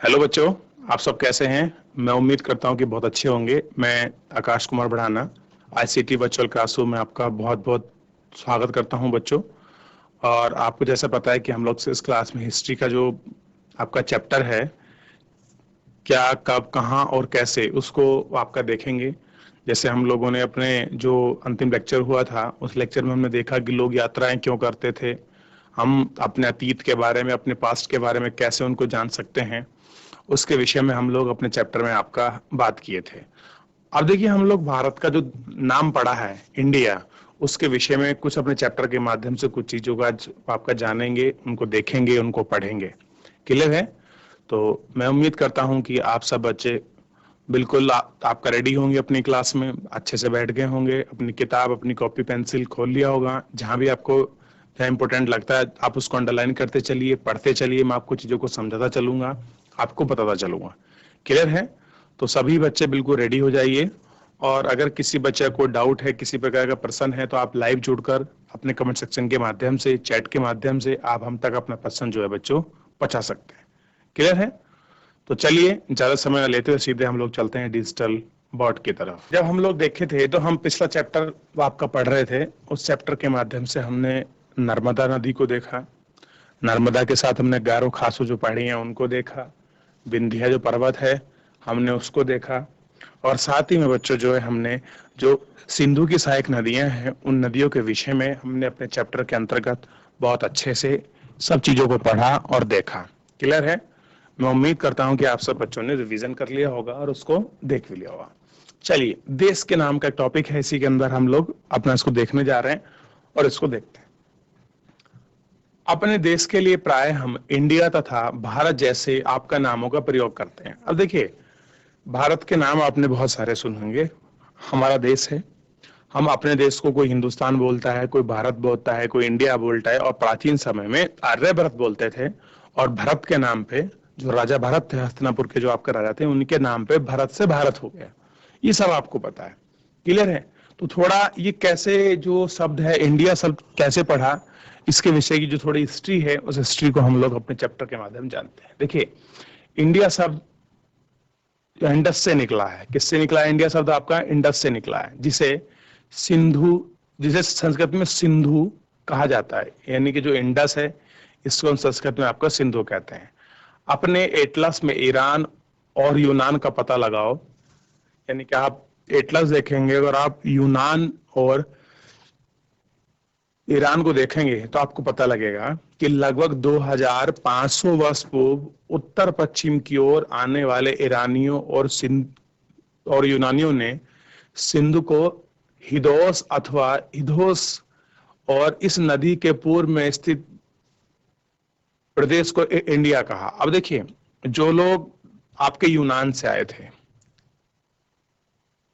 Hello बच्चों, आप सब कैसे हैं। मैं उम्मीद करता हूं कि बहुत अच्छे होंगे। मैं आकाश कुमार बढ़ाना आईसीटी वर्चुअल क्लासरूम में आपका बहुत बहुत स्वागत करता हूं बच्चों। और आपको जैसा पता है कि हम लोग इस क्लास में हिस्ट्री का जो आपका चैप्टर है, क्या कब कहाँ और कैसे, उसको आपका देखेंगे। जैसे हम लोगों ने अपने जो अंतिम लेक्चर हुआ था उस लेक्चर में हमने देखा कि लोग यात्राएं क्यों करते थे, हम अपने अतीत के बारे में, अपने पास्ट के बारे में कैसे उनको जान सकते हैं, उसके विषय में हम लोग अपने चैप्टर में आपका बात किए थे। अब देखिए, हम लोग भारत का जो नाम पढ़ा है इंडिया, उसके विषय में कुछ अपने चैप्टर के माध्यम से कुछ चीजों का आपका जानेंगे, उनको देखेंगे, उनको पढ़ेंगे। क्लियर है? तो मैं उम्मीद करता हूं कि आप सब बच्चे बिल्कुल आपका रेडी होंगे, अपनी क्लास में अच्छे से बैठ गए होंगे, अपनी किताब, अपनी कॉपी पेंसिल खोल लिया होगा। जहां भी आपको जहाँ इंपॉर्टेंट लगता है आप उसको अंडरलाइन करते चलिए, पढ़ते चलिए। मैं आपको चीजों को समझाता चलूंगा, आपको बताता चलूंगा। क्लियर है? तो सभी बच्चे बिल्कुल रेडी हो जाइए। और अगर किसी बच्चे को डाउट है, किसी प्रकार का प्रश्न है, तो आप लाइव जुड़कर अपने कमेंट सेक्शन के माध्यम से, चैट के माध्यम से आप हम तक अपना प्रश्न जो है बच्चों पहुंचा सकते हैं। क्लियर है? तो चलिए, ज्यादा समय न लेते हुए सीधे हम लोग चलते हैं डिजिटल बोर्ड की तरफ। जब हम लोग देखे थे तो हम पिछला चैप्टर आपका पढ़ रहे थे, उस चैप्टर के माध्यम से हमने नर्मदा नदी को देखा। नर्मदा के साथ हमने गारो खासो जो पहाड़ी हैं उनको देखा। विंध्या जो पर्वत है हमने उसको देखा। और साथ ही में बच्चों जो है हमने जो सिंधु की सहायक नदियां हैं उन नदियों के विषय में हमने अपने चैप्टर के अंतर्गत बहुत अच्छे से सब चीजों को पढ़ा और देखा। क्लियर है? मैं उम्मीद करता हूं कि आप सब बच्चों ने रिवीजन कर लिया होगा और उसको देख भी लिया होगा। चलिए, देश के नाम का टॉपिक है, इसी के अंदर हम लोग अपना इसको देखने जा रहे हैं और इसको देखते हैं। अपने देश के लिए प्राय हम इंडिया तथा भारत जैसे आपका नामों का प्रयोग करते हैं। अब देखिए, भारत के नाम आपने बहुत सारे सुने होंगे। हमारा देश है, हम अपने देश को कोई हिंदुस्तान बोलता है, कोई भारत बोलता है, कोई इंडिया बोलता है। और प्राचीन समय में आर्यभरत बोलते थे। और भरत के नाम पे जो राजा भरत थे, हस्तिनापुर के जो आपके राजा थे, उनके नाम पे भरत से भारत हो गया। ये सब आपको पता है। क्लियर है? तो थोड़ा ये कैसे जो शब्द है इंडिया शब्द कैसे पढ़ा, इसके विषय की जो थोड़ी हिस्ट्री है, उस हिस्ट्री को हम लोग अपने चैप्टर के माध्यम जानते हैं। देखिए, इंडिया शब्द इंडस से निकला है। किससे निकला है? इंडिया शब्द आपका इंडस से निकला है, सिंधु जिसे संस्कृत में सिंधु कहा जाता है। यानी कि जो इंडस है, इसको हम संस्कृत में आपका सिंधु कहते हैं। अपने एटलस में ईरान और यूनान का पता लगाओ। यानी कि आप एटलस देखेंगे और आप यूनान और ईरान को देखेंगे तो आपको पता लगेगा कि लगभग 2500 वर्ष पूर्व उत्तर पश्चिम की ओर आने वाले ईरानियों और यूनानियों ने सिंधु को हिदोस अथवा इधोस और इस नदी के पूर्व में स्थित प्रदेश को इंडिया कहा। अब देखिए, जो लोग आपके यूनान से आए थे,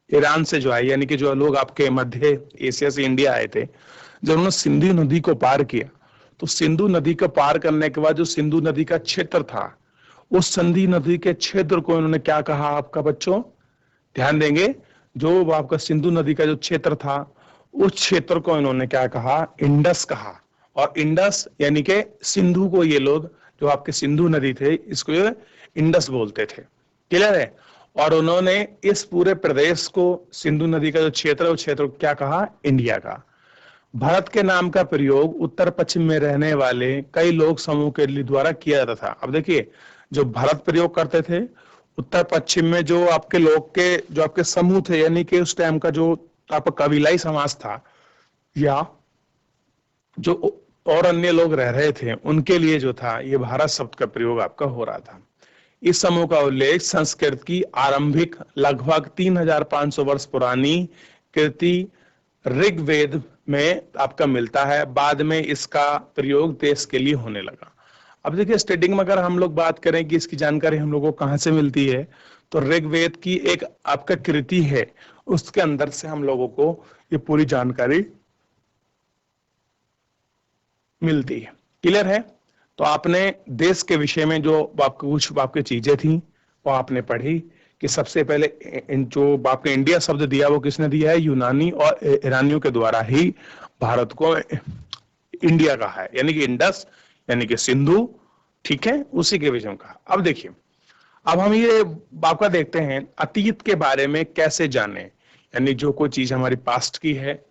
ईरान से जो आए, यानी कि जो लोग आपके मध्य एशिया से इंडिया आए थे, जब उन्होंने सिंधु नदी को पार किया, तो सिंधु नदी को पार करने के बाद जो सिंधु नदी का क्षेत्र था, उस सिंधु नदी के क्षेत्र को इन्होंने क्या कहा आपका बच्चों? ध्यान देंगे, जो आपका सिंधु नदी का जो क्षेत्र था, उस क्षेत्र को इन्होंने क्या कहा? इंडस कहा। और इंडस यानी कि सिंधु को ये लोग, जो आपके सिंधु नदी थे, इसको ये इंडस बोलते थे। क्लियर है? और उन्होंने इस पूरे प्रदेश को, सिंधु नदी का जो क्षेत्र है, उस क्षेत्र को क्या कहा? इंडिया का। भारत के नाम का प्रयोग उत्तर पश्चिम में रहने वाले कई लोग समूह के द्वारा किया जाता था। अब देखिए, जो भारत प्रयोग करते थे, उत्तर पश्चिम में जो आपके लोग के, जो आपके समूह थे, यानी कि उस टाइम का जो आपका कबीलाई समाज था, या जो और अन्य लोग रह रहे थे, उनके लिए जो था ये भारत शब्द का प्रयोग आपका हो रहा था। इस समूह का उल्लेख संस्कृत की आरंभिक लगभग 3500 वर्ष पुरानी कृति ऋग्वेद में आपका मिलता है। बाद में इसका प्रयोग देश के लिए होने लगा। अब देखिए, स्टार्टिंग में अगर हम लोग बात करें कि इसकी जानकारी हम लोगों को कहां से मिलती है, तो ऋग्वेद की एक आपका कृति है, उसके अंदर से हम लोगों को ये पूरी जानकारी मिलती है। क्लियर है? तो आपने देश के विषय में जो आपको कुछ आपकी चीजें थी वो आपने पढ़ी कि सबसे पहले जो आपने इंडिया शब्द दिया वो किसने दिया है? यूनानी और ईरानियों के द्वारा ही भारत को इंडिया कहा है, यानी कि इंडस, यानी कि सिंधु। ठीक है? उसी के विषय में कहा। अब देखिए, अब हम ये आपका देखते हैं अतीत के बारे में कैसे जाने, यानी जो कोई चीज हमारी पास्ट की है,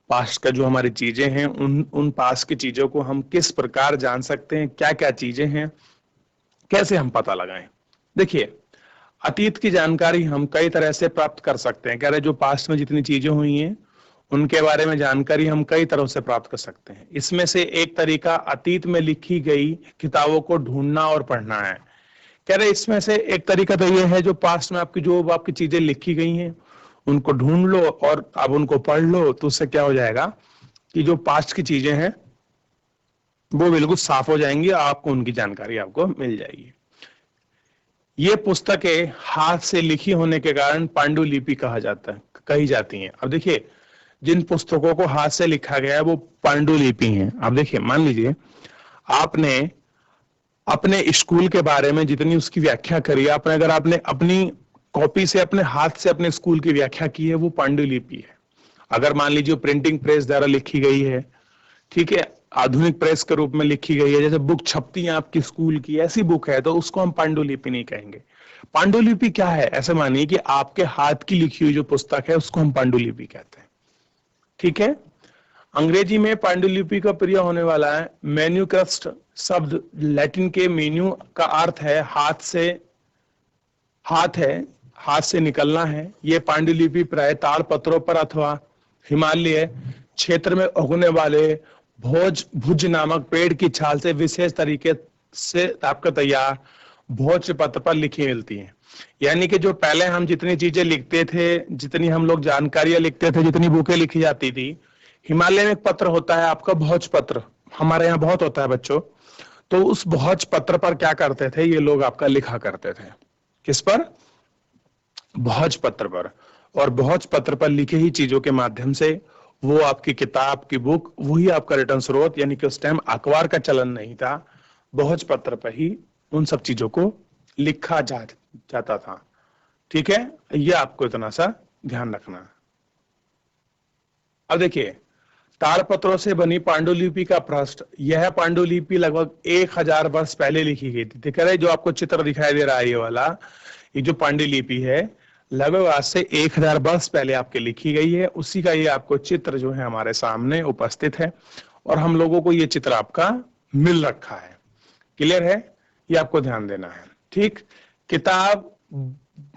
पास्ट का जो हमारी चीजें हैं, उन पास्ट की चीजों को हम किस प्रकार जान सकते हैं, क्या क्या चीजें हैं, कैसे हम पता लगाएं। देखिए, अतीत की जानकारी हम कई तरह से प्राप्त कर सकते हैं। कह रहे जो पास्ट में जितनी चीजें हुई हैं उनके बारे में जानकारी हम कई तरह से प्राप्त कर सकते हैं। इसमें से एक तरीका अतीत में लिखी गई किताबों को ढूंढना और पढ़ना है। कह रहे इसमें से एक तरीका तो ये है जो पास्ट में आपकी चीजें लिखी गई हैं उनको ढूंढ लो और अब उनको पढ़ लो, तो उससे क्या हो जाएगा कि जो पास्ट की चीजें हैं वो बिल्कुल साफ हो जाएंगी, आपको उनकी जानकारी आपको मिल जाएगी। ये पुस्तकें हाथ से लिखी होने के कारण पांडुलिपि कही जाती हैं। अब देखिए, जिन पुस्तकों को हाथ से लिखा गया है वो पांडुलिपि हैं। अब देखिए, मान लीजिए आपने अपने स्कूल के बारे में जितनी उसकी व्याख्या करी, अगर आपने अपनी कॉपी से अपने हाथ से अपने स्कूल की व्याख्या की है, वो पांडुलिपि है। अगर मान लीजिए प्रिंटिंग प्रेस द्वारा लिखी गई है, ठीक है, आधुनिक प्रेस के रूप में लिखी गई है, जैसे बुक छपती है आपकी स्कूल की, ऐसी बुक है, तो उसको हम पांडुलिपि नहीं कहेंगे। पांडुलिपि क्या है? ऐसे मानिए कि आपके हाथ की लिखी हुई जो पुस्तक है उसको हम पांडुलिपि कहते हैं। ठीक है। अंग्रेजी में पांडुलिपि का प्रयोग होने वाला है मैन्युस्क्रिप्ट शब्द लैटिन के मेन्यू का अर्थ है हाथ से, हाथ से निकलना है। ये पांडुलिपि प्राय ताड़ पत्रों पर अथवा हिमालय क्षेत्र में उगने वाले भुज नामक पेड़ की छाल से विशेष तरीके से आपका तैयार भोज पत्र पर लिखी मिलती है। यानी कि जो पहले हम जितनी चीजें लिखते थे, जितनी हम लोग जानकारियां लिखते थे, जितनी बुकें लिखी जाती थी, हिमालय में एक पत्र होता है आपका भोज पत्र, हमारे यहाँ बहुत होता है बच्चों। तो उस भोज पत्र पर क्या करते थे ये लोग, आपका लिखा करते थे। किस पर? भोज पत्र पर। और भोज पत्र पर लिखे ही चीजों के माध्यम से वो आपकी किताब की बुक, वही आपका रिटर्न स्रोत, यानी कि उस टाइम अखबार का चलन नहीं था, भोज पत्र पर ही उन सब चीजों को लिखा जाता था। ठीक है, ये आपको इतना सा ध्यान रखना। अब देखिए, ताड़पत्रों से बनी पांडुलिपि का पृष्ठ, यह पांडुलिपि लगभग 1000 वर्ष पहले लिखी गई थी। ठीक है, जो आपको चित्र दिखाई दे रहा है ये वाला, ये जो पांडुलिपि है लगभग आज से 1000 वर्ष पहले आपके लिखी गई है। उसी का ये आपको चित्र जो है हमारे सामने उपस्थित है और हम लोगों को ये चित्र आपका मिल रखा है। क्लियर है? ये आपको ध्यान देना है। ठीक, किताब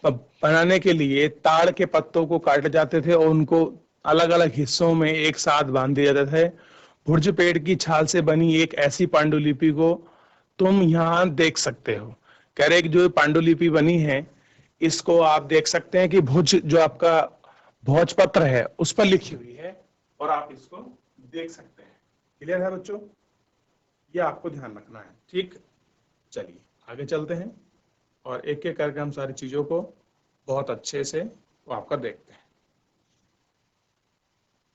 बनाने के लिए ताड़ के पत्तों को काटे जाते थे और उनको अलग अलग हिस्सों में एक साथ बांध दिया जाता है। भुर्ज पेड़ की छाल से बनी एक ऐसी पांडुलिपि को तुम यहाँ देख सकते हो। कह रहे जो पांडुलिपि बनी है इसको आप देख सकते हैं कि भुज जो आपका भोजपत्र है उस पर लिखी हुई है और आप इसको देख सकते हैं। क्लियर है बच्चों? ये आपको ध्यान रखना है। ठीक, चलिए आगे चलते हैं और एक एक करके हम सारी चीजों को बहुत अच्छे से वो आपका देखते हैं।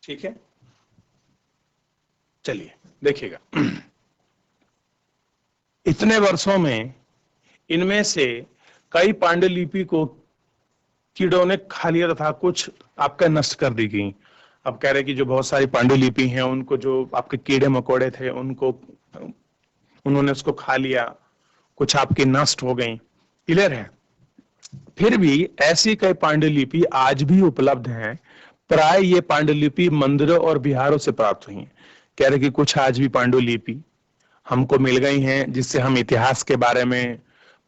ठीक है, चलिए देखिएगा। इतने वर्षों में इनमें से कई पांडुलिपि को कीड़ों ने खा लिया तथा कुछ आपका नष्ट कर दी गई। अब कह रहे कि जो बहुत सारी पांडुलिपि हैं उनको जो आपके कीड़े मकोड़े थे उन्होंने उसको खा लिया, कुछ आपकी नष्ट हो गई। क्लियर है? फिर भी ऐसी कई पांडुलिपि आज भी उपलब्ध हैं। प्राय ये पांडुलिपि मंदिरों और बिहारों से प्राप्त हुई हैं। कह रहे कि कुछ आज भी पांडुलिपि हमको मिल गई हैं जिससे हम इतिहास के बारे में,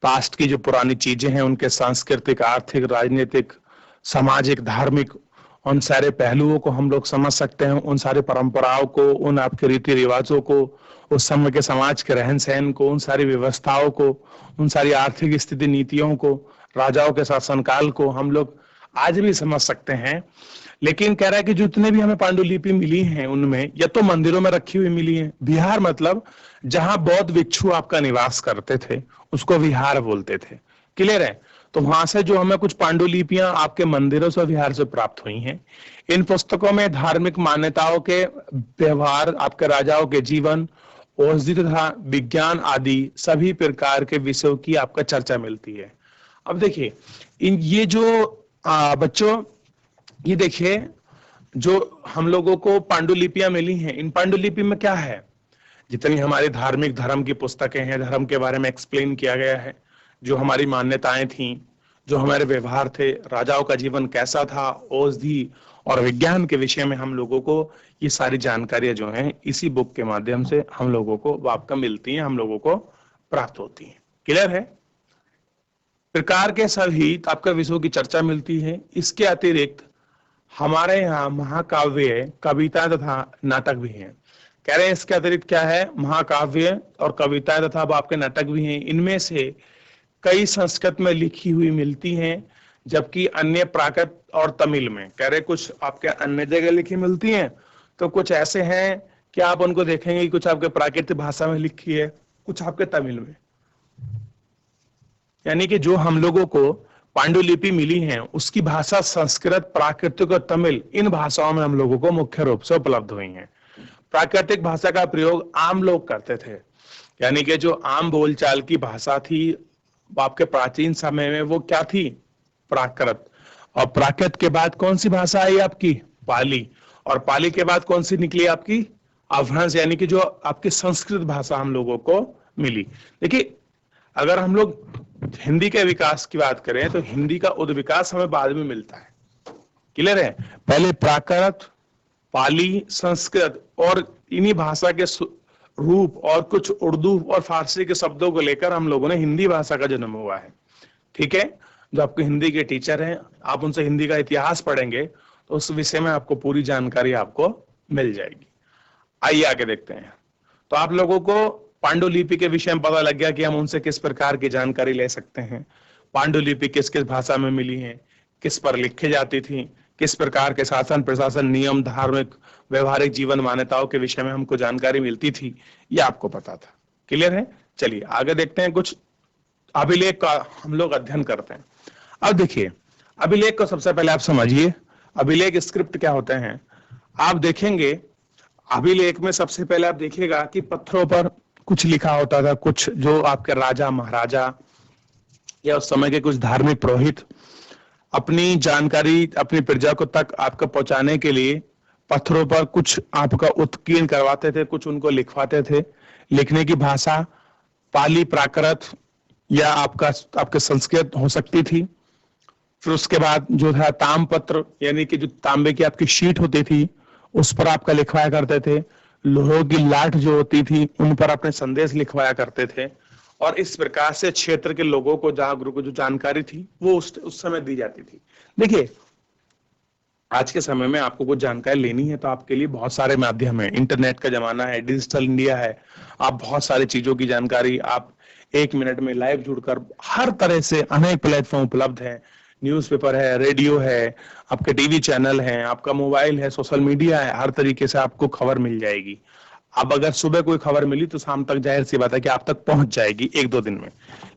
पास्ट की जो पुरानी चीजें हैं उनके सांस्कृतिक, आर्थिक, राजनीतिक, सामाजिक, धार्मिक, उन सारे पहलुओं को हम लोग समझ सकते हैं। उन सारी परंपराओं को, उन आपके रीति रिवाजों को, उस समय के समाज के रहन सहन को, उन सारी व्यवस्थाओं को, उन सारी आर्थिक स्थिति नीतियों को, राजाओं के शासनकाल को हम लोग आज भी समझ सकते हैं। लेकिन कह रहा है कि जितने भी हमें पांडुलिपि मिली हैं उनमें या तो मंदिरों में रखी हुई मिली है। विहार मतलब जहां बौद्ध भिक्षु आपका निवास करते थे उसको विहार बोलते थे। क्लियर है? तो वहां से जो हमें कुछ पांडुलिपियां आपके मंदिरों से, विहार से प्राप्त हुई हैं। इन पुस्तकों में धार्मिक मान्यताओं के व्यवहार, आपके राजाओं के जीवन, औषधि तथा विज्ञान आदि सभी प्रकार के विषयों की आपका चर्चा मिलती है। अब देखिए ये जो बच्चों, ये देखिए जो हम लोगों को पांडुलिपियां मिली हैं, इन पांडुलिपि में क्या है, जितनी हमारी धार्मिक धर्म की पुस्तकें हैं, धर्म के बारे में एक्सप्लेन किया गया है, जो हमारी मान्यताएं थी, जो हमारे व्यवहार थे, राजाओं का जीवन कैसा था, औषधि और विज्ञान के विषय में हम लोगों को ये सारी जानकारियां जो हैं इसी बुक के माध्यम से हम लोगों को आपका मिलती हैं, हम लोगों को प्राप्त होती हैं। क्लियर है? प्रकार के सभी आपका विषयों की चर्चा मिलती है। इसके अतिरिक्त हमारे यहाँ महाकाव्य, कविता तथा नाटक भी हैं। कह रहे हैं इसके अतिरिक्त क्या है? महाकाव्य और कविताएं तथा अब आपके नाटक भी हैं। इनमें से कई संस्कृत में लिखी हुई मिलती हैं, जबकि अन्य प्राकृत और तमिल में। कह रहे कुछ आपके अन्य जगह लिखी मिलती हैं, तो कुछ ऐसे हैं कि आप उनको देखेंगे कुछ आपके प्राकृतिक भाषा में लिखी है, कुछ आपके तमिल में। यानी कि जो हम लोगों को पांडुलिपि मिली है उसकी भाषा संस्कृत, प्राकृतिक और तमिल, इन भाषाओं में हम लोगों को मुख्य रूप से उपलब्ध हुई हैं। प्राकृतिक भाषा का प्रयोग आम लोग करते थे, यानी कि जो आम बोलचाल की भाषा थी आपके प्राचीन समय में वो क्या थी? प्राकृत। और प्राकृत के बाद कौन सी भाषा आई आपकी? पाली। और पाली के बाद कौन सी निकली आपकी? अपभ्रंश, यानी कि जो आपकी संस्कृत भाषा हम लोगों को मिली। देखिए, अगर हम लोग हिंदी के विकास की बात करें तो हिंदी का उद्विकास हमें बाद में मिलता है। क्लियर है? पहले प्राकृत, पाली, संस्कृत और इन्हीं भाषा के रूप और कुछ उर्दू और फारसी के शब्दों को लेकर हम लोगों ने हिंदी भाषा का जन्म हुआ है। ठीक है? जो आपके हिंदी के टीचर हैं, आप उनसे हिंदी का इतिहास पढ़ेंगे तो उस विषय में आपको पूरी जानकारी आपको मिल जाएगी। आइए आगे देखते हैं। तो आप लोगों को पांडुलिपि के विषय में पता लग गया कि हम उनसे किस प्रकार की जानकारी ले सकते हैं। पांडुलिपि किस किस भाषा में मिली है, किस पर लिखी जाती थी, किस प्रकार के शासन प्रशासन नियम, धार्मिक व्यवहारिक जीवन मान्यताओं के विषय में हमको जानकारी मिलती थी, ये आपको पता था। क्लियर है? चलिए आगे देखते हैं। कुछ अभिलेख का हम लोग अध्ययन करते हैं। अब देखिए, अभिलेख को सबसे पहले आप समझिए। अभिलेख स्क्रिप्ट क्या होते हैं आप देखेंगे। अभिलेख में सबसे पहले आप देखिएगा कि पत्थरों पर कुछ लिखा होता था, कुछ जो आपके राजा महाराजा या उस समय के कुछ धार्मिक पुरोहित अपनी जानकारी अपनी प्रजा को तक आपका पहुंचाने के लिए पत्थरों पर कुछ आपका उत्कीर्ण करवाते थे, कुछ उनको लिखवाते थे। लिखने की भाषा पाली, प्राकृत या आपके संस्कृत हो सकती थी। फिर उसके बाद जो था ताम्रपत्र, यानी कि जो तांबे की आपकी शीट होती थी उस पर आपका लिखवाया करते थे। लोहे की लाठ जो होती थी उन पर अपने संदेश लिखवाया करते थे। और इस प्रकार से क्षेत्र के लोगों को जो जानकारी थी वो उस समय दी जाती थी। देखिए, आज के समय में आपको कुछ जानकारी लेनी है तो आपके लिए बहुत सारे माध्यम है। इंटरनेट का जमाना है, डिजिटल इंडिया है। आप बहुत सारी चीजों की जानकारी आप 1 मिनट में लाइव जुड़कर हर तरह से अनेक प्लेटफॉर्म उपलब्ध है। न्यूज़पेपर है, रेडियो है, आपके टीवी चैनल है, आपका मोबाइल है, सोशल मीडिया है, हर तरीके से आपको खबर मिल जाएगी। अब अगर सुबह कोई खबर मिली तो शाम तक जाहिर सी बात है कि आप तक पहुंच जाएगी 1-2 दिन में।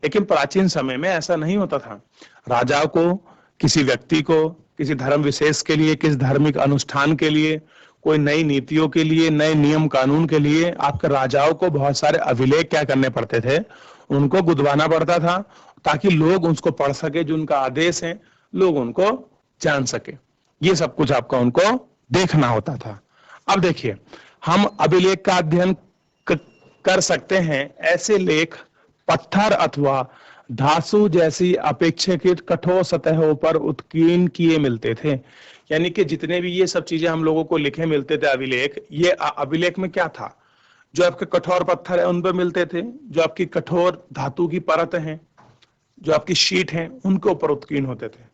लेकिन प्राचीन समय में ऐसा नहीं होता था। राजा को, किसी व्यक्ति को, किसी धर्म विशेष के लिए, किस धार्मिक अनुष्ठान के लिए, कोई नई नीतियों के लिए, नए नियम कानून के लिए आपके राजाओं को बहुत सारे अभिलेख क्या करने पड़ते थे, उनको गुदवाना पड़ता था ताकि लोग उसको पढ़ सके। जो उनका आदेश है लोग उनको जान सके। ये सब कुछ आपका उनको देखना होता था। अब देखिए, हम अभिलेख का अध्ययन कर सकते हैं। ऐसे लेख पत्थर अथवा धातु जैसी अपेक्षाकृत कठोर सतहों पर उत्कीर्ण किए मिलते थे। यानी कि जितने भी ये सब चीजें हम लोगों को लिखे मिलते थे अभिलेख, ये अभिलेख में क्या था? जो आपके कठोर पत्थर है उन पर मिलते थे, जो आपकी कठोर धातु की परत है, जो आपकी शीट है, उनके ऊपर उत्कीर्ण होते थे।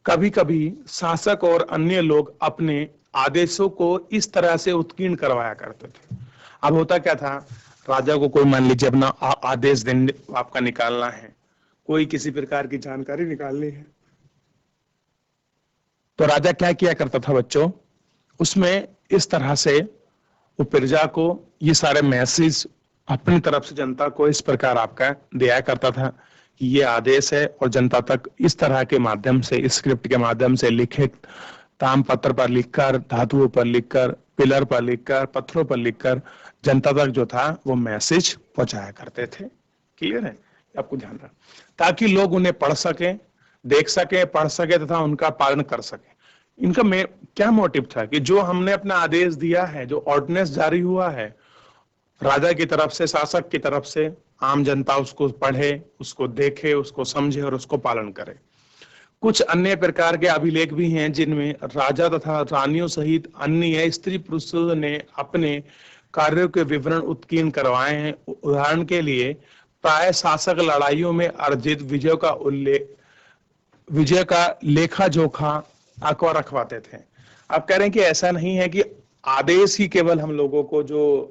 कभी कभी शासक और अन्य लोग अपने आदेशों को इस तरह से उत्कीर्ण करवाया करते थे। अब होता क्या था, राजा को कोई मान लीजिए अपना आदेश देने आपका निकालना है, कोई किसी प्रकार की जानकारी निकालनी है, तो राजा क्या किया करता था बच्चों, उसमें इस तरह से वो प्रजा को ये सारे मैसेज अपनी तरफ से जनता को इस प्रकार आपका दिया करता था कि ये आदेश है, और जनता तक इस तरह के माध्यम से, स्क्रिप्ट के माध्यम से लिखित ताम्रपत्र पर लिखकर, धातुओं पर लिखकर, पिलर पर लिखकर, पत्थरों पर लिखकर जनता तक जो था वो मैसेज पहुंचाया करते थे। क्लियर है? आपको ध्यान रखना, ताकि लोग उन्हें पढ़ सके, देख सके, पढ़ सके तथा उनका पालन कर सके। इनका क्या मोटिव था कि जो हमने अपना आदेश दिया है, जो ऑर्डिनेंस जारी हुआ है, राजा की तरफ से, शासक की तरफ से आम जनता उसको पढ़े, उसको देखे, उसको समझे और उसको पालन करे। कुछ अन्य प्रकार के अभिलेख भी हैं जिनमें राजा तथा रानियों सहित अन्य स्त्री पुरुषों ने अपने कार्यों के विवरण उत्कीर्ण करवाए हैं। उदाहरण के लिए प्राय शासक लड़ाइयों में अर्जित विजय का लेखा जोखा आंकड़ा रखवाते थे। आप कह रहे हैं कि ऐसा नहीं है कि आदेश ही केवल हम लोगों को जो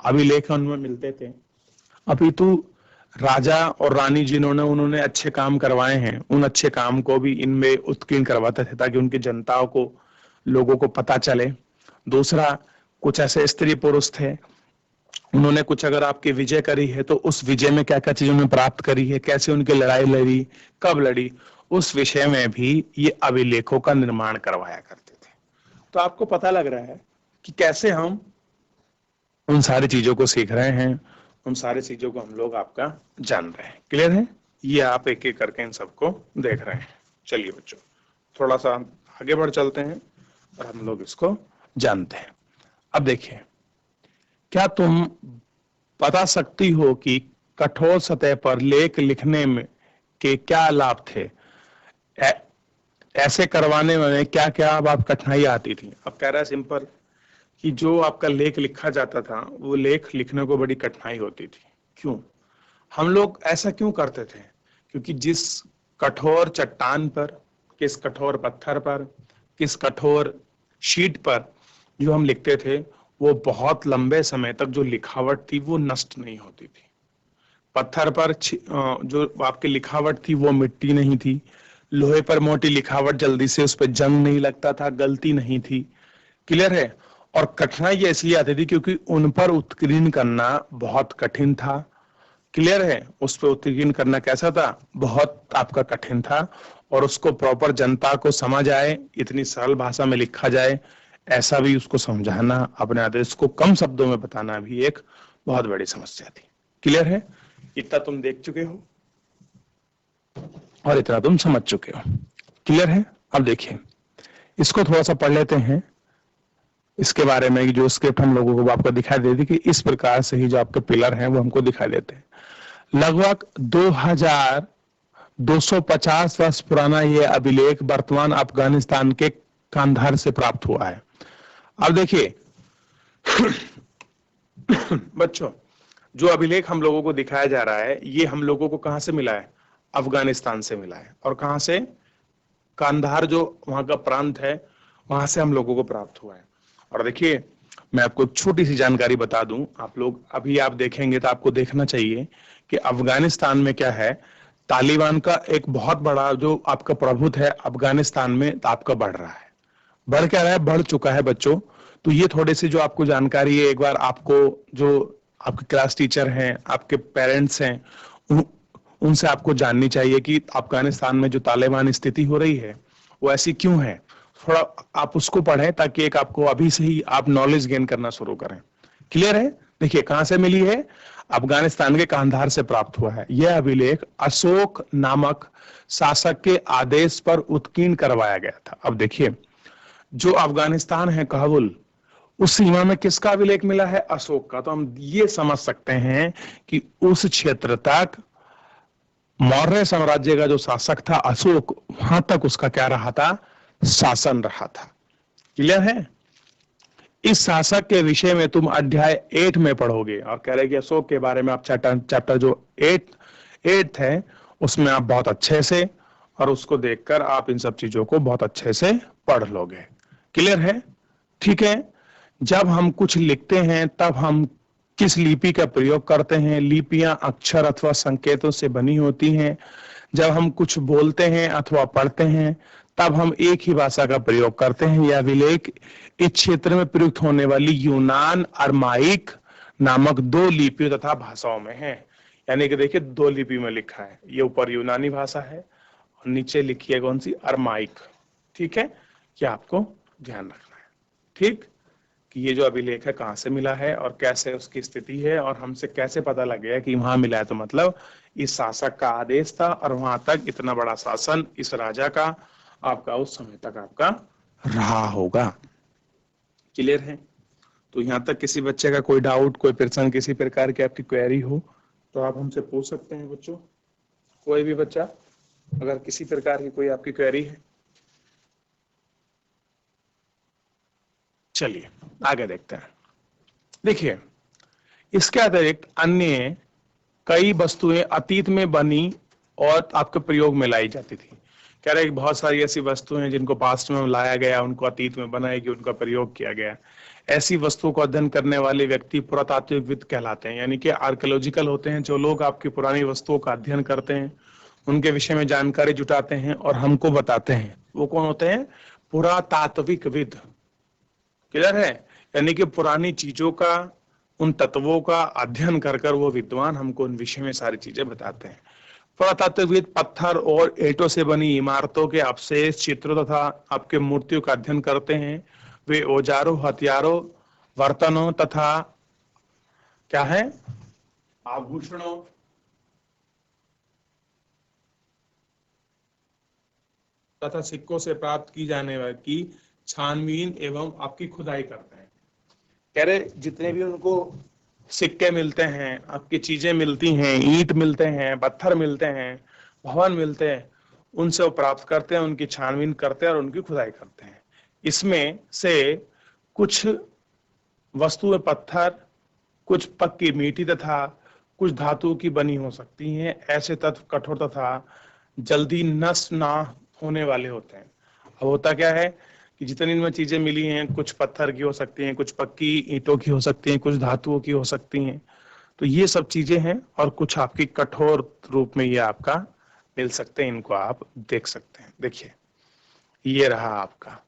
अभिलेख उनमें मिलते थे, अपितु राजा और रानी जिन्होंने उन्होंने अच्छे काम करवाए हैं, उन अच्छे काम को भी इनमें उत्कीर्ण करवाते थे ताकि उनकी जनताओं को, लोगों को पता चले। दूसरा, कुछ ऐसे स्त्री पुरुष थे, उन्होंने कुछ अगर आपकी विजय करी है तो उस विजय में क्या क्या चीज उन्होंने प्राप्त करी है, कैसे उनकी लड़ाई लड़ी, कब लड़ी, उस विषय में भी ये अभिलेखों का निर्माण करवाया करते थे। तो आपको पता लग रहा है कि कैसे हम उन सारी चीजों को सीख रहे हैं, उन सारी चीजों को हम लोग आपका जान रहे हैं। क्लियर है? ये आप एक एक करके इन सबको देख रहे हैं। चलिए बच्चों, थोड़ा सा आगे बढ़ चलते हैं और हम लोग इसको जानते हैं। अब देखिए, क्या तुम बता सकती हो कि कठोर सतह पर लेख लिखने में के क्या लाभ थे? ऐसे करवाने में क्या क्या आप कठिनाई आती थी? अब कह रहा है सिंपल कि जो आपका लेख लिखा जाता था, वो लेख लिखने को बड़ी कठिनाई होती थी। क्यों? हम लोग ऐसा क्यों करते थे? क्योंकि जिस कठोर चट्टान पर, किस कठोर पत्थर पर, किस कठोर शीट पर जो हम लिखते थे, वो बहुत लंबे समय तक जो लिखावट थी वो नष्ट नहीं होती थी। पत्थर पर जो आपकी लिखावट थी वो मिट्टी नहीं थी, लोहे पर मोटी लिखावट जल्दी से उस पर जंग नहीं लगता था, गलती नहीं थी। क्लियर है? और कठिनाई इसलिए आती थी क्योंकि उन पर उत्कीर्ण करना बहुत कठिन था। क्लियर है? उस पर उत्कीर्ण करना कैसा था? बहुत आपका कठिन था। और उसको प्रॉपर जनता को समझ आए, इतनी सरल भाषा में लिखा जाए, ऐसा भी उसको समझाना, अपने आदेश को कम शब्दों में बताना भी एक बहुत बड़ी समस्या थी। क्लियर है? इतना तुम देख चुके हो और इतना तुम समझ चुके हो। क्लियर है? अब देखिए, इसको थोड़ा सा पढ़ लेते हैं, इसके बारे में जो स्क्रिप्ट हम लोगों को आपको दिखाई देती कि इस प्रकार से ही जो आपके पिलर हैं वो हमको दिखाई देते हैं। लगभग 2250 वर्ष पुराना ये अभिलेख वर्तमान अफगानिस्तान के कांधार से प्राप्त हुआ है। अब देखिए बच्चों, जो अभिलेख हम लोगों को दिखाया जा रहा है, ये हम लोगों को कहां से मिला है? अफगानिस्तान से मिला है। और कहां से? कांधार जो वहां का प्रांत है, वहां से हम लोगों को प्राप्त हुआ है। और देखिए, मैं आपको एक छोटी सी जानकारी बता दूं, आप लोग अभी आप देखेंगे तो आपको देखना चाहिए कि अफगानिस्तान में क्या है, तालिबान का एक बहुत बड़ा जो आपका प्रभुत्व है अफगानिस्तान में आपका बढ़ रहा है। बढ़ क्या रहा है? बढ़ चुका है बच्चों। तो ये थोड़े से जो आपको जानकारी है, एक बार आपको जो आपके क्लास टीचर हैं, आपके पेरेंट्स हैं, उनसे आपको जाननी चाहिए कि अफगानिस्तान में जो तालिबान स्थिति हो रही है वो ऐसी क्यों है। थोड़ा आप उसको पढ़ें ताकि एक आपको अभी से ही आप नॉलेज गेन करना शुरू करें। क्लियर है? देखिए, कहां से मिली है? अफगानिस्तान के कांधार से प्राप्त हुआ है। यह अभिलेख अशोक नामक शासक के आदेश पर उत्कीर्ण करवाया गया था। अब देखिए, जो अफगानिस्तान है काबुल, उस सीमा में किसका अभिलेख मिला है? अशोक का। तो हम ये समझ सकते हैं कि उस क्षेत्र तक मौर्य साम्राज्य का जो शासक था अशोक, वहां तक उसका क्या रहा था? शासन रहा था। क्लियर है? इस शासक के विषय में तुम अध्याय 8 में पढ़ोगे और कह रहे कि अशोक के बारे में आप चैप्टर जो 8 है उसमें आप बहुत अच्छे से और उसको देखकर आप इन सब चीजों को बहुत अच्छे से पढ़ लोगे। क्लियर है? ठीक है। जब हम कुछ लिखते हैं तब हम किस लिपि का प्रयोग करते हैं? लिपियां अक्षर अथवा संकेतों से बनी होती हैं। जब हम कुछ बोलते हैं अथवा पढ़ते हैं तब हम एक ही भाषा का प्रयोग करते हैं। यह अभिलेख इस क्षेत्र में प्रयुक्त होने वाली यूनान अरमाइक नामक 2 लिपियों तथा भाषाओं में है। यानी कि देखिए, 2 लिपि में लिखा है। ये ऊपर यूनानी भाषा है और नीचे लिखी है कौन सी? अरमाइक। ठीक है, क्या आपको ध्यान रखना है। ठीक, कि ये जो अभिलेख है कहां से मिला है और कैसे उसकी स्थिति है और हमसे कैसे पता लग गया कि वहां मिला है। तो मतलब इस शासक का आदेश था और वहां तक इतना बड़ा शासन इस राजा का आपका उस समय तक आपका रहा होगा। क्लियर है? तो यहाँ तक किसी बच्चे का कोई डाउट, कोई प्रश्न, किसी प्रकार की आपकी क्वेरी हो तो आप हमसे पूछ सकते हैं बच्चों। कोई भी बच्चा अगर किसी प्रकार की कोई आपकी क्वेरी है। चलिए आगे देखते हैं। देखिए, इसके अतिरिक्त अन्य कई वस्तुएं अतीत में बनी और आपके प्रयोग में लाई जाती थी। कह रहे हैं बहुत सारी ऐसी वस्तुएं हैं जिनको पास्ट में लाया गया, उनको अतीत में बनाया गया, उनका प्रयोग किया गया। ऐसी वस्तुओं को अध्ययन करने वाले व्यक्ति पुरातात्विकविद कहलाते हैं, यानी कि आर्कियोलॉजिकल होते हैं। जो लोग आपकी पुरानी वस्तुओं का अध्ययन करते हैं, उनके विषय में जानकारी जुटाते हैं और हमको बताते हैं, वो कौन होते हैं? पुरातात्विकविद। क्लियर है? यानी कि पुरानी चीजों का, उन तत्वों का अध्ययन कर कर वो विद्वान हमको उन विषय में सारी चीजें बताते हैं। पुरातात्विकविद पत्थर और ईंटों से बनी इमारतों के अवशेष, चित्रों तथा आपके मूर्तियों का अध्ययन करते हैं। वे औजारों, हथियारों, बर्तनों तथा क्या है, आभूषणों तथा सिक्कों से प्राप्त की जाने वाली छानबीन एवं आपकी खुदाई करते हैं। कह रहे जितने भी उनको सिक्के मिलते हैं, आपकी चीजें मिलती हैं, ईंट मिलते हैं, पत्थर मिलते हैं, भवन मिलते हैं, उनसे वो प्राप्त करते हैं, उनकी छानबीन करते हैं और उनकी खुदाई करते हैं। इसमें से कुछ वस्तुएं पत्थर, कुछ पक्की मिट्टी तथा कुछ धातु की बनी हो सकती हैं। ऐसे तत्व कठोर तथा जल्दी नष्ट ना होने वाले होते हैं। अब होता क्या है कि जितनी इनमें चीजें मिली हैं, कुछ पत्थर की हो सकती हैं, कुछ पक्की ईंटों की हो सकती हैं, कुछ धातुओं की हो सकती हैं। तो ये सब चीजें हैं और कुछ आपकी कठोर रूप में ये आपका मिल सकते हैं, इनको आप देख सकते हैं। देखिए ये रहा आपका।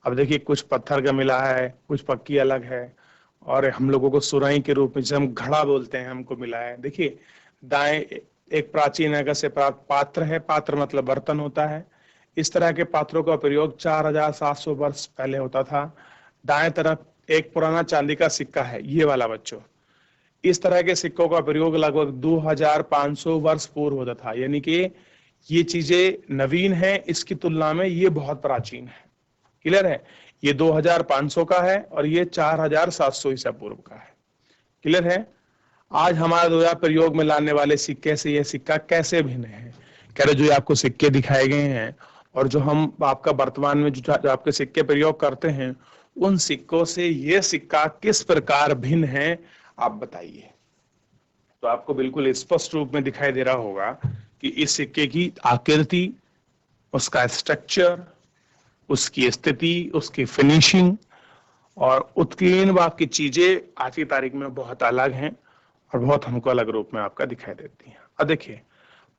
अब देखिए कुछ पत्थर का मिला है, कुछ पक्की अलग है, और हम लोगों को सुराही के रूप में, जिसे हम घड़ा बोलते हैं, हमको मिला है। देखिए दाएं एक प्राचीन नगर से प्राप्त पात्र है, पात्र मतलब बर्तन होता है। इस तरह के पात्रों का प्रयोग 4700 वर्ष पहले होता था। दाएं तरफ एक पुराना चांदी का सिक्का है, ये वाला बच्चों। इस तरह के सिक्कों का प्रयोग लगभग 2500 वर्ष पूर्व होता था, यानी कि ये चीजें नवीन है, इसकी तुलना में ये बहुत प्राचीन है। क्लियर है? ये 2500 का है और ये 4700 ईसा पूर्व का है। क्लियर है? आज हमारे द्वारा प्रयोग में लाने वाले सिक्के से ये सिक्का कैसे भिन्न है? कह रहे जो आपको सिक्के दिखाए गए हैं और जो हम आपका वर्तमान में जो आपके सिक्के प्रयोग करते हैं, उन सिक्कों से ये सिक्का किस प्रकार भिन्न है, आप बताइए। तो आपको बिल्कुल स्पष्ट रूप में दिखाई दे रहा होगा कि इस सिक्के की आकृति, उसका स्ट्रक्चर, उसकी स्थिति, उसकी फिनिशिंग और उत्कीर्ण व आपकी चीजें आज की तारीख में बहुत अलग हैं और बहुत हमको अलग रूप में आपका दिखाई देती हैं। अब देखिए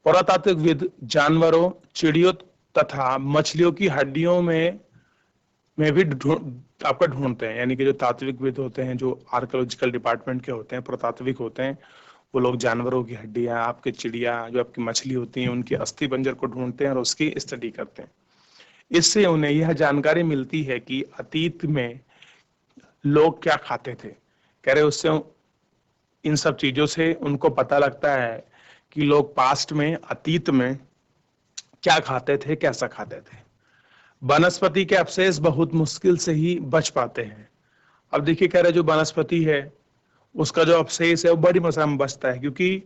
पुरातात्विकविद जानवरों, चिड़ियों तथा मछलियों की हड्डियों में भी आपका ढूंढते हैं। यानी कि जो तात्विकविद होते हैं, जो आर्कियोलॉजिकल डिपार्टमेंट के होते हैं, पुरातात्विक होते हैं, वो लोग जानवरों की हड्डियां, आपके चिड़िया, जो आपकी मछली होती हैं, उनके अस्थि पंजर को ढूंढते हैं और उसकी स्टडी करते हैं। इससे उन्हें यह जानकारी मिलती है कि अतीत में लोग क्या खाते थे। कह रहे उससे, इन सब चीजों से उनको पता लगता है कि लोग पास्ट में, अतीत में क्या खाते थे, कैसा खाते थे। वनस्पति के अवशेष बहुत मुश्किल से ही बच पाते हैं। अब देखिए कह रहे जो वनस्पति है, उसका जो अवशेष है वो बड़ी मात्रा में बचता है, क्योंकि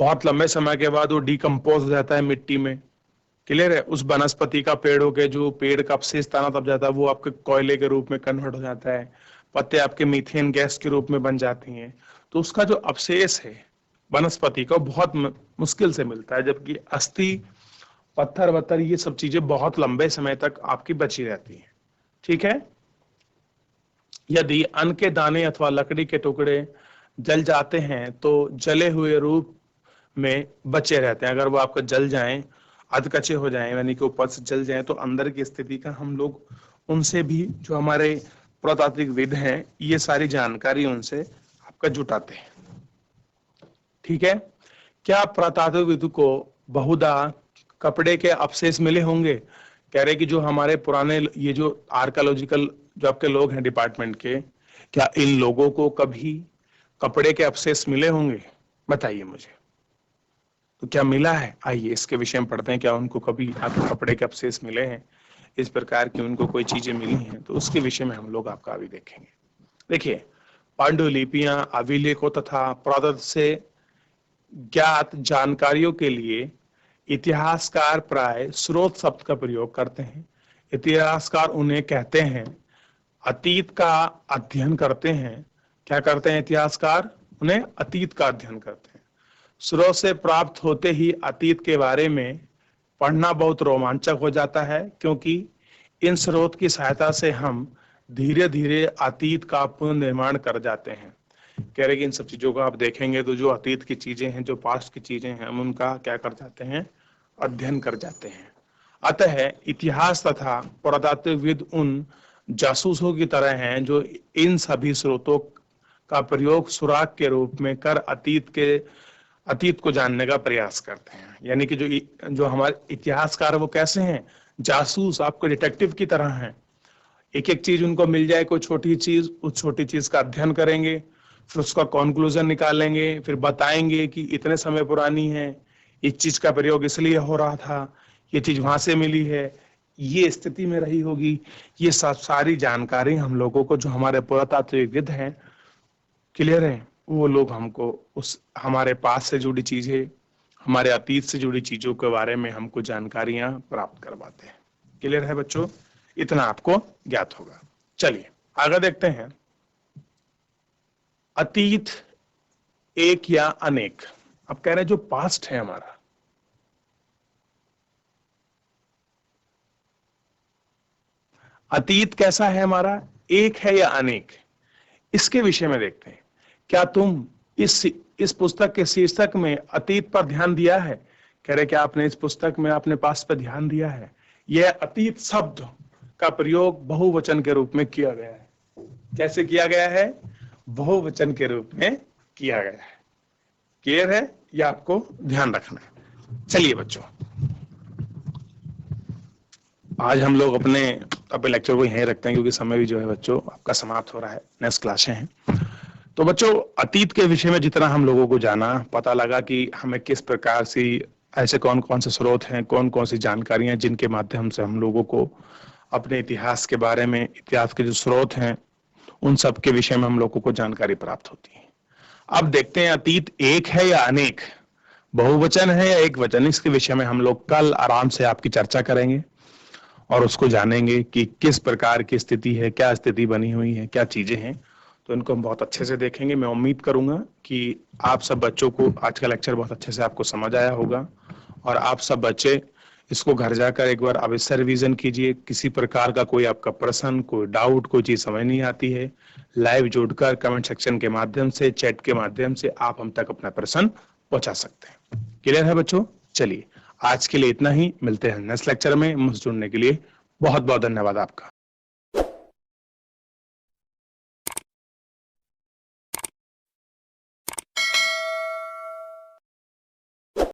बहुत लंबे समय के बाद वो डिकम्पोज हो जाता है मिट्टी में। क्लियर है? उस वनस्पति का, पेड़ों के जो पेड़ का अवशेष तना तब जाता है, वो आपके कोयले के रूप में कन्वर्ट हो जाता है, पत्ते आपके मीथेन गैस के रूप में बन जाती हैं। तो उसका जो अवशेष है वनस्पति का, बहुत मुश्किल से मिलता है, जबकि अस्थि, पत्थर वत्थर, ये सब चीजें बहुत लंबे समय तक आपकी बची रहती हैं। ठीक है? यदि अन्न के दाने अथवा लकड़ी के टुकड़े जल जाते हैं तो जले हुए रूप में बचे रहते हैं। अगर वो आपको जल जाएं, अधकच्चे हो जाएं, यानी कि ऊपर से जल जाएं, तो अंदर की स्थिति का हम लोग उनसे भी, जो हमारे पुरातात्विकविद हैं, ये सारी जानकारी उनसे आपका जुटाते हैं। ठीक है? क्या पुरातात्विकविद को बहुधा कपड़े के अवशेष मिले होंगे? कह रहे कि जो हमारे पुराने, ये जो आर्कियोलॉजिकल जो आपके लोग हैं डिपार्टमेंट के, क्या इन लोगों को कभी कपड़े के अवशेष मिले होंगे? बताइए मुझे। तो क्या मिला है? आइए इसके विषय में पढ़ते हैं। क्या उनको कभी आपके कपड़े के अवशेष मिले हैं, इस प्रकार की उनको कोई चीजें मिली हैं? तो उसके विषय में हम लोग आपका अभी देखेंगे। देखिए, पांडुलिपियां, अभिलेखों तथा पुरातत्व से ज्ञात जानकारियों के लिए इतिहासकार प्राय स्रोत शब्द का प्रयोग करते हैं। इतिहासकार उन्हें कहते हैं, अतीत का अध्ययन करते हैं। क्या करते हैं इतिहासकार? उन्हें अतीत का अध्ययन करते हैं। स्रोत से प्राप्त होते ही अतीत के बारे में पढ़ना बहुत रोमांचक हो जाता है, क्योंकि इन स्रोत की सहायता से हम धीरे धीरे अतीत का पुनर्निर्माण कर जाते हैं। कह रहे कि इन सब चीजों को आप देखेंगे तो जो अतीत की चीजें हैं, जो पास्ट की चीजें हैं, हम उनका क्या कर जाते हैं? अध्ययन कर जाते हैं। अतः इतिहास तथा पुरातत्वविद उन जासूसों की तरह हैं जो इन सभी स्रोतों का प्रयोग सुराग के रूप में कर अतीत को जानने का प्रयास करते हैं। यानी कि जो हमारे इतिहासकार वो कैसे हैं? जासूस, आपको डिटेक्टिव की तरह हैं। एक एक चीज उनको मिल जाए, कोई छोटी चीज, उस छोटी चीज का अध्ययन करेंगे, फिर उसका कंक्लूजन निकालेंगे, फिर बताएंगे कि इतने समय पुरानी है, इस चीज का प्रयोग इसलिए हो रहा था, ये चीज वहां से मिली है, ये स्थिति में रही होगी। ये सब सारी जानकारी हम लोगों को, जो हमारे पुरातात्विकविद हैं, क्लियर है, वो लोग हमको उस हमारे पास से जुड़ी चीजें, हमारे अतीत से जुड़ी चीजों के बारे में हमको जानकारियां प्राप्त करवाते हैं। क्लियर है बच्चों? इतना आपको ज्ञात होगा। चलिए आगे देखते हैं। अतीत एक या अनेक। अब कह रहे हैं जो पास्ट है हमारा, अतीत कैसा है हमारा, एक है या अनेक, इसके विषय में देखते हैं। क्या तुम इस पुस्तक के शीर्षक में अतीत पर ध्यान दिया है? कह रहे क्या आपने इस पुस्तक में अपने पास पर ध्यान दिया है? यह अतीत शब्द का प्रयोग बहुवचन के रूप में किया गया है। कैसे किया गया है? बहुवचन के रूप में किया गया है। क्लियर है? यह आपको ध्यान रखना है। चलिए बच्चों, आज हम लोग अपने लेक्चर को यहीं रखते हैं, क्योंकि समय भी जो है बच्चों आपका समाप्त हो रहा है, नेक्स्ट क्लासें हैं। तो बच्चों, अतीत के विषय में जितना हम लोगों को जाना, पता लगा कि हमें किस प्रकार से ऐसे कौन कौन से स्रोत हैं, कौन कौन सी जानकारियां जिनके माध्यम से हम लोगों को अपने इतिहास के बारे में, इतिहास के जो स्रोत हैं, उन सब के विषय में हम लोगों को जानकारी प्राप्त होती है। अब देखते हैं अतीत एक है या अनेक, बहुवचन है या एक वचन। इसके विषय में हम लोग कल आराम से आपकी चर्चा करेंगे और उसको जानेंगे कि किस प्रकार की स्थिति है, क्या स्थिति बनी हुई है, क्या चीजें हैं। तो इनको हम बहुत अच्छे से देखेंगे। मैं उम्मीद करूंगा कि आप सब बच्चों को आज का लेक्चर बहुत अच्छे से आपको समझ आया होगा, और आप सब बच्चे इसको घर जाकर एक बार अवश्य रिवीजन कीजिए। किसी प्रकार का कोई आपका प्रश्न, कोई डाउट, कोई चीज समझ नहीं आती है, लाइव जुड़कर कमेंट सेक्शन के माध्यम से, चैट के माध्यम से आप हम तक अपना प्रश्न पहुंचा सकते हैं। क्लियर है बच्चों? चलिए आज के लिए इतना ही, मिलते हैं नेक्स्ट लेक्चर में। मुझसे जुड़ने के लिए बहुत बहुत धन्यवाद आपका।